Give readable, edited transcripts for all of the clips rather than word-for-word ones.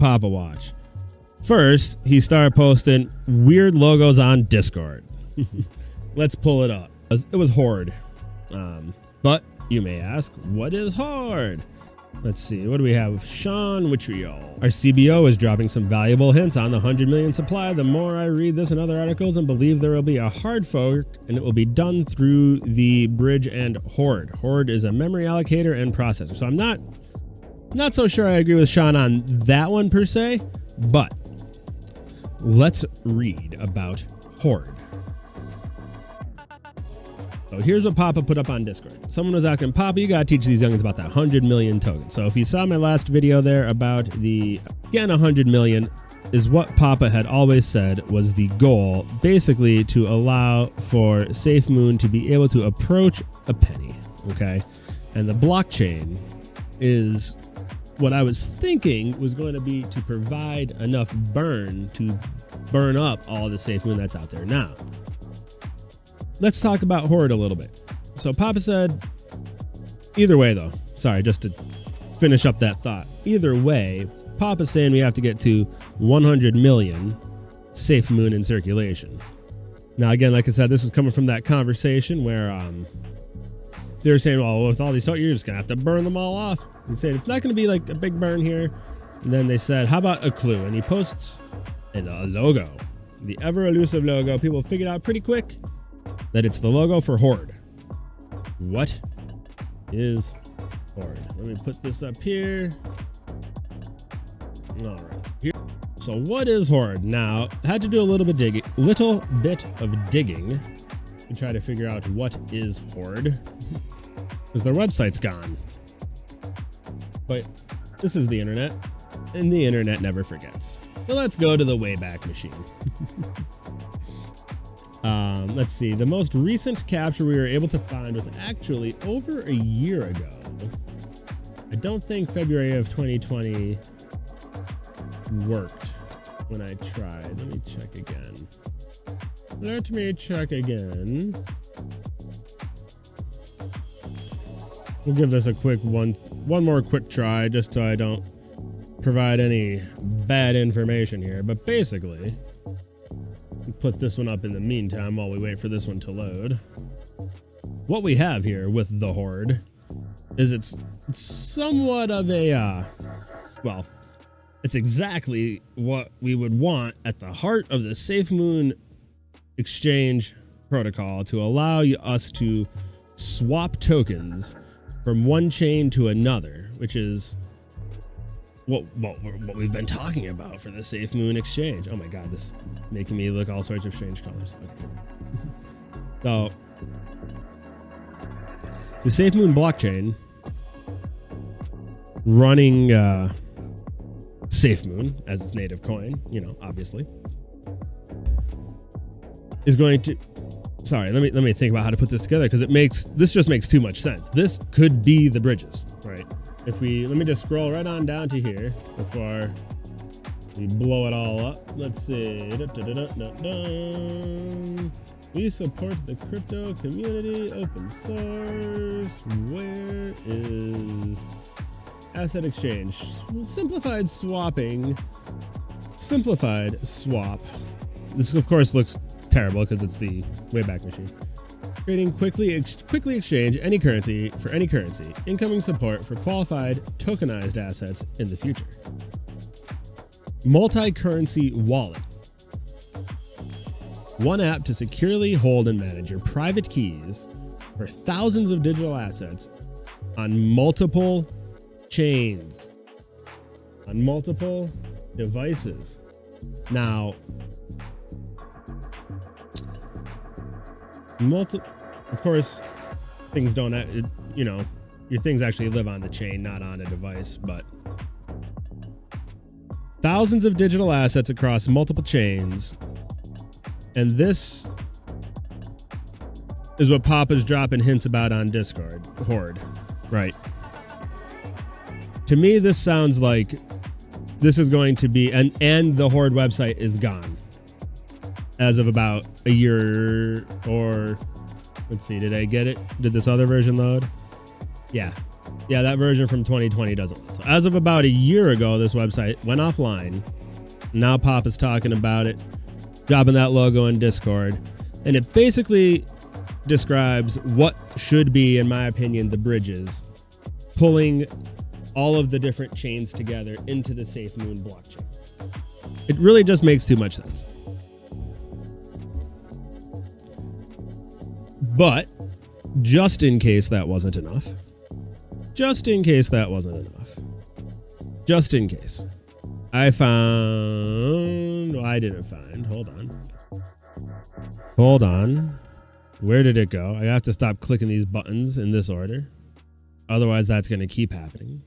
Papa watch? First, he started posting weird logos on Discord. Let's pull it up. It was Hoard. But you may ask, what is Hoard? Let's see, what do we have? Sean Wittriol. Our CBO is dropping some valuable hints on the 100 million supply. The more I read this and other articles and believe there will be a hard fork and it will be done through the bridge and Hoard. Hoard is a memory allocator and processor. So I'm not so sure I agree with Sean on that one per se, but let's read about Hoard. So here's what Papa put up on Discord. Someone was asking, Papa, you gotta teach these youngins about that 100 million token. So if you saw my last video there about again, 100 million is what Papa had always said was the goal, basically to allow for SAFEMOON to be able to approach a penny, okay? And the blockchain is what I was thinking was going to be to provide enough burn to burn up all the SAFEMOON that's out there now. Let's talk about Hoard a little bit. So Papa said, either way though, sorry, just to finish up that thought. Either way, Papa's saying we have to get to 100 million SAFEMOON in circulation. Now again, like I said, this was coming from that conversation where they were saying, well, with all these tokens, you're just gonna have to burn them all off. He said it's not gonna be like a big burn here. And then they said, how about a clue? And he posts a logo, the ever elusive logo. People figured out pretty quick that it's the logo for Hoard. What is Hoard? Let me put this up here. All right. Here. So what is Hoard? Now, I had to do a little bit of digging to try to figure out what is Hoard, because their website's gone. But this is the internet, and the internet never forgets. So let's go to the Wayback Machine. Let's see. The most recent capture we were able to find was actually over a year ago. I don't think February of 2020 worked when I tried. Let me check again. Let me check again. We'll give this a quick one more quick try just so I don't provide any bad information here. But basically, put this one up in the meantime while we wait for this one to load. What we have here with the Hoard is it's somewhat of a, well, it's exactly what we would want at the heart of the SAFEMOON exchange protocol to allow us to swap tokens from one chain to another, which is what we've been talking about for the SAFEMOON exchange. Oh my God, this is making me look all sorts of strange colors. Okay. So the SAFEMOON blockchain running SAFEMOON as its native coin, you know, obviously, is going to, sorry, let me think about how to put this together, because this just makes too much sense. This could be the bridges, right? Let me just scroll right on down to here before we blow it all up. Let's see. We support the crypto community, open source. Where is asset exchange? Simplified swap. This of course looks terrible because it's the Wayback Machine. Creating quickly exchange any currency for any currency. Incoming support for qualified tokenized assets in the future. Multi-currency wallet. One app to securely hold and manage your private keys for thousands of digital assets on multiple chains, on multiple devices. Now, of course, things don't, you know, your things actually live on the chain, not on a device, but thousands of digital assets across multiple chains. And this is what Papa's dropping hints about on Discord. Hoard, right? To me, this sounds like this is going to be, and the Hoard website is gone as of about a year, or let's see, did I get it? Did this other version load? Yeah. Yeah, that version from 2020 doesn't. So as of about a year ago, this website went offline. Now Pop is talking about it, dropping that logo in Discord. And it basically describes what should be, in my opinion, the bridges, pulling all of the different chains together into the SAFEMOON blockchain. It really just makes too much sense. But just in case that wasn't enough, just in case, I found, well, I didn't find, hold on. Where did it go? I have to stop clicking these buttons in this order. Otherwise, that's going to keep happening.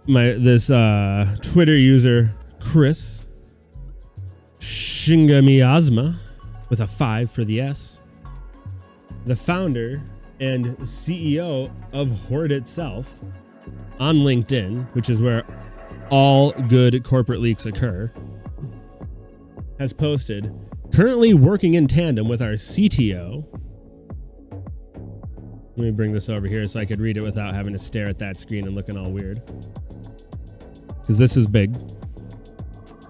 This Twitter user, Chris Shingamiyazma, with a 5 for the S, the founder and CEO of Hoard itself, on LinkedIn, which is where all good corporate leaks occur, has posted, currently working in tandem with our CTO. Let me bring this over here so I could read it without having to stare at that screen and looking all weird. Because this is big.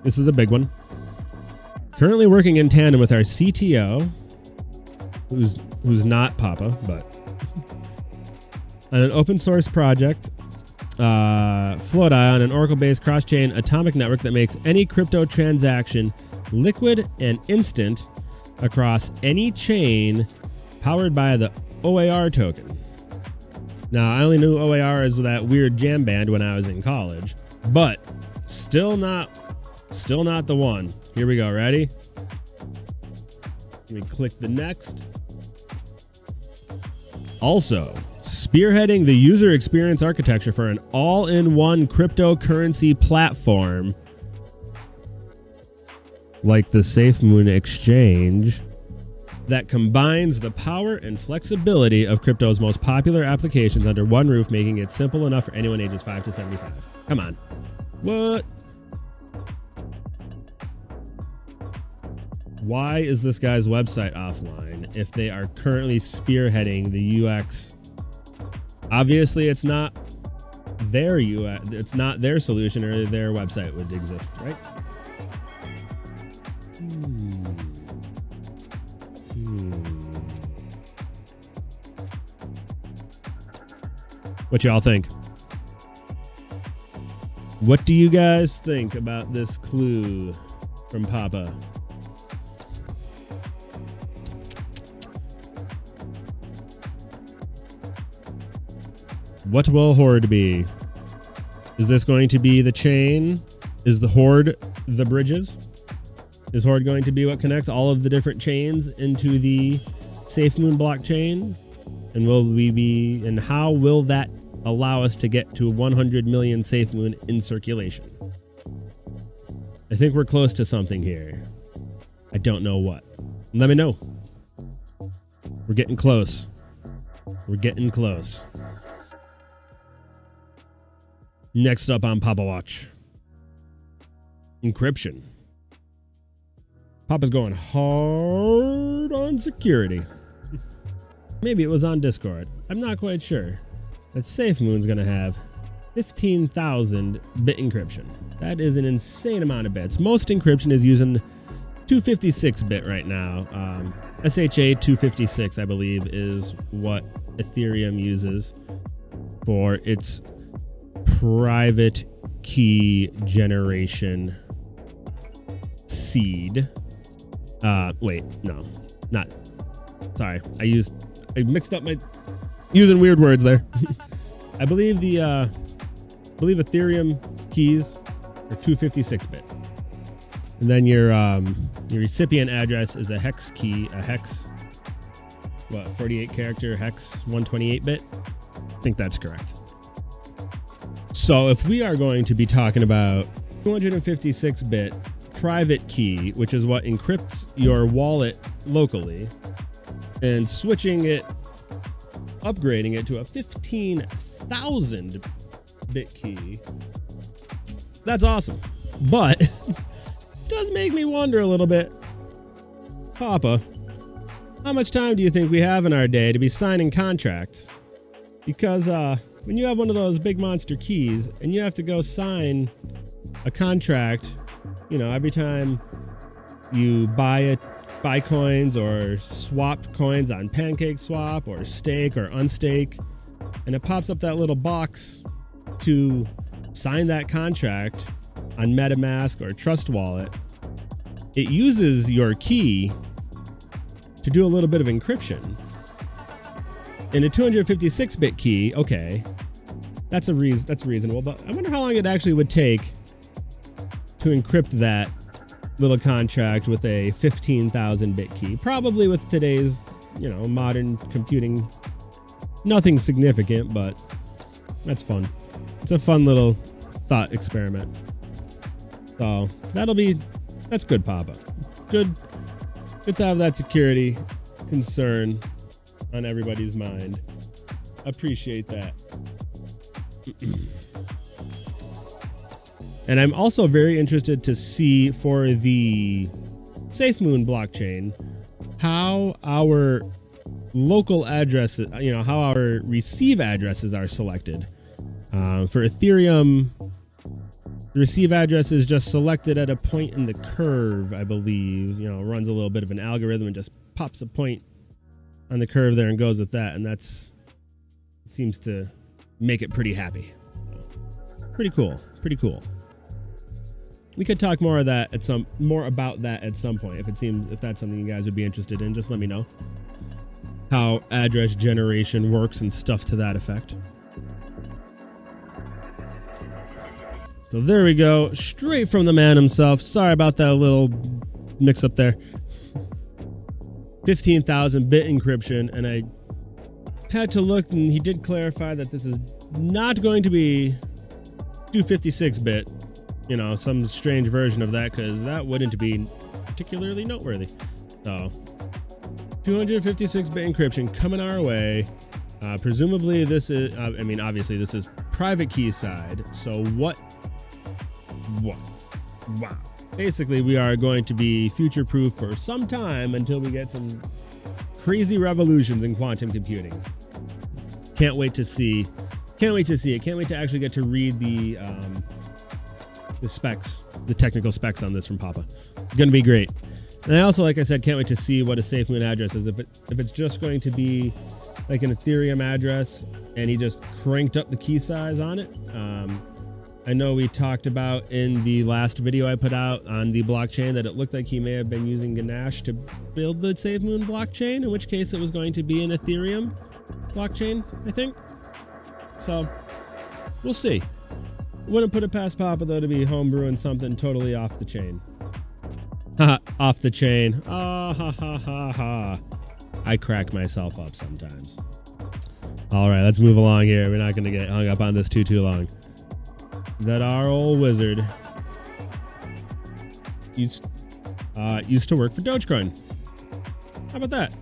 This is a big one. Currently working in tandem with our CTO, who's not Papa, but on an open source project, Float.io, an Oracle-based cross-chain atomic network that makes any crypto transaction liquid and instant across any chain, powered by the OAR token. Now, I only knew OAR as that weird jam band when I was in college, but still not the one. Here we go. Ready? Let me click the next. Also, spearheading the user experience architecture for an all-in-one cryptocurrency platform like the SAFEMOON exchange that combines the power and flexibility of crypto's most popular applications under one roof, making it simple enough for anyone ages 5 to 75. Come on. What? Why is this guy's website offline if they are currently spearheading the UX? Obviously, it's not their UX, it's not their solution, or their website would exist, right? What y'all think? What do you guys think about this clue from Papa? What will Hoard be? Is this going to be the chain? Is the Hoard the bridges? Is Hoard going to be what connects all of the different chains into the SAFEMOON blockchain? And will we be, and how will that allow us to get to 100 million SAFEMOON in circulation? I think we're close to something here. I don't know what. Let me know. We're getting close. We're getting close. Next up on Papa Watch, encryption. Papa's going hard on security. Maybe it was on Discord. I'm not quite sure. That SAFEMOON's going to have 15,000 bit encryption. That is an insane amount of bits. Most encryption is using 256-bit right now. SHA 256, I believe, is what Ethereum uses for its private key generation seed. Wait, no, not. Sorry, I mixed up my using weird words there. I believe Ethereum keys are 256-bit, and then your recipient address is a hex key, 48 character hex 128-bit. I think that's correct. So if we are going to be talking about 256-bit private key, which is what encrypts your wallet locally, and upgrading it to a 15,000-bit key, that's awesome. But it does make me wonder a little bit, Papa, How much time do you think we have in our day to be signing contracts? Because when you have one of those big monster keys and you have to go sign a contract, you know, every time you buy coins or swap coins on PancakeSwap or stake or unstake, and it pops up that little box to sign that contract on MetaMask or Trust Wallet, it uses your key to do a little bit of encryption. In a 256-bit key, okay, that's reasonable, but I wonder how long it actually would take to encrypt that little contract with a 15,000-bit key. Probably with today's, you know, modern computing, nothing significant, but that's fun. It's a fun little thought experiment. So that's good, Papa. Good to have that security concern on everybody's mind. Appreciate that. And I'm also very interested to see for the SAFEMOON blockchain how our local addresses, you know, how our receive addresses are selected. For Ethereum, the receive address is just selected at a point in the curve, I believe. You know, runs a little bit of an algorithm and just pops a point on the curve there and goes with that, and that's seems to make it pretty happy. Pretty cool. We could talk more about that at some point if that's something you guys would be interested in. Just let me know how address generation works and stuff to that effect. So there we go, straight from the man himself. Sorry about that little mix up there. 15,000-bit encryption, and I had to look, and he did clarify that this is not going to be 256-bit, you know, some strange version of that, because that wouldn't be particularly noteworthy. So 256-bit encryption coming our way. Presumably this is, I mean, obviously this is private key side. So what? Wow. Basically, we are going to be future-proof for some time until we get some crazy revolutions in quantum computing. Can't wait to see it. Can't wait to actually get to read the specs, the technical specs on this from Papa. It's going to be great. And I also, like I said, can't wait to see what a SAFEMOON address is. If it's just going to be like an Ethereum address and he just cranked up the key size on it. I know we talked about in the last video I put out on the blockchain that it looked like he may have been using Ganache to build the SAFEMOON blockchain, in which case it was going to be an Ethereum blockchain, I think. So we'll see. Wouldn't put it past Papa, though, to be homebrewing something totally off the chain. Haha, off the chain. Ah, ha, ha, ha, ha. I crack myself up sometimes. All right, let's move along here. We're not going to get hung up on this too long. That our old wizard used to work for Dogecoin. How about that?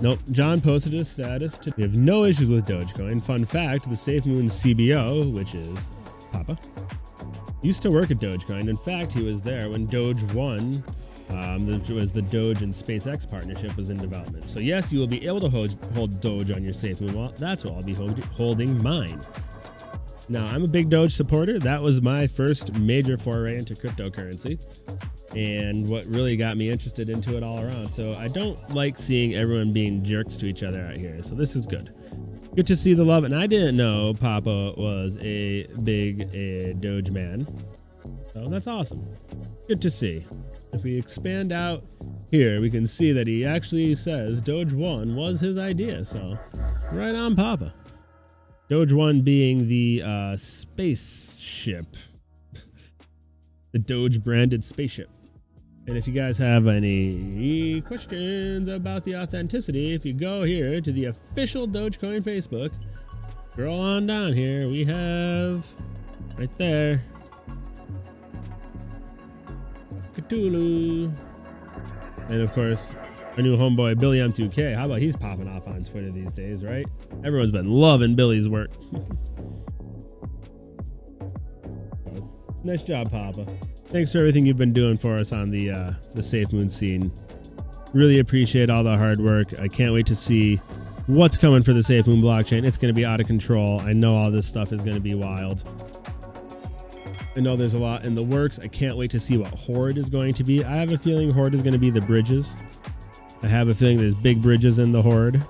Nope, John posted his status. We have no issues with Dogecoin. Fun fact, the SAFEMOON CBO, which is Papa, used to work at Dogecoin. In fact, he was there when Doge-1, which was the Doge and SpaceX partnership, was in development. So yes, you will be able to hold Doge on your SAFEMOON wallet. That's what I'll be holding mine. Now, I'm a big Doge supporter. That was my first major foray into cryptocurrency and what really got me interested into it all around. So I don't like seeing everyone being jerks to each other out here. So this is good. Good to see the love. And I didn't know Papa was a big Doge man. So that's awesome. Good to see. If we expand out here, we can see that he actually says Doge-1 was his idea. So right on, Papa. Doge-1 being the spaceship, the Doge branded spaceship. And if you guys have any questions about the authenticity, if you go here to the official Dogecoin Facebook, scroll on down here, we have right there Cthulu, and of course our new homeboy Billy M2K. How about he's popping off on Twitter these days, right? Everyone's been loving Billy's work. Nice job, Papa. Thanks for everything you've been doing for us on the SAFEMOON scene. Really appreciate all the hard work. I can't wait to see what's coming for the SAFEMOON blockchain. It's going to be out of control. I know all this stuff is going to be wild. I know there's a lot in the works. I can't wait to see what Hoard is going to be. I have a feeling Hoard is going to be the bridges. I have a feeling there's big bridges in the Hoard.